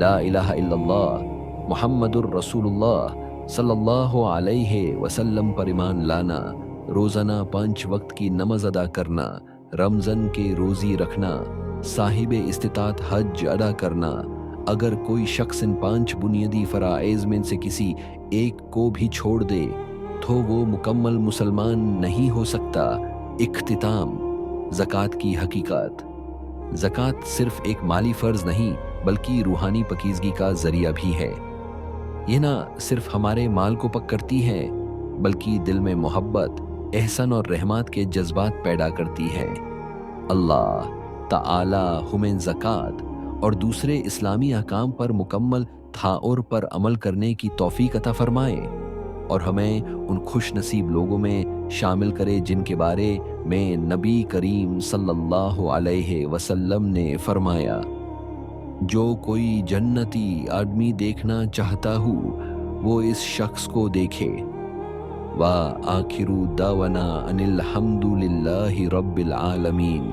لا الہ الا اللہ محمد الرسولullah صلی اللہ علیہ وسلم پر ایمان لانا، روزانہ 5 وقت کی نماز ادا کرنا، رمضان کے روزی رکھنا، صاحب استطاعت حج ادا کرنا۔ اگر کوئی شخص ان 5 بنیادی فرائض میں سے کسی ایک کو بھی چھوڑ دے تو وہ مکمل مسلمان نہیں ہو سکتا۔ اختتام، زکوٰۃ کی حقیقت۔ زکوٰۃ صرف ایک مالی فرض نہیں بلکہ روحانی پاکیزگی کا ذریعہ بھی ہے۔ یہ نہ صرف ہمارے مال کو پاک کرتی ہے بلکہ دل میں محبت، احسان اور رحمت کے جذبات پیدا کرتی ہے۔ اللہ تعالی ہمیں زکوٰۃ اور دوسرے اسلامی احکام پر مکمل طور پر عمل کرنے کی توفیق عطا فرمائے اور ہمیں ان خوش نصیب لوگوں میں شامل کرے جن کے بارے میں نبی کریم صلی اللہ علیہ وسلم نے فرمایا، جو کوئی جنتی آدمی دیکھنا چاہتا ہو وہ اس شخص کو دیکھے۔ وآخر دعوانا ان الحمد للہ رب العالمین۔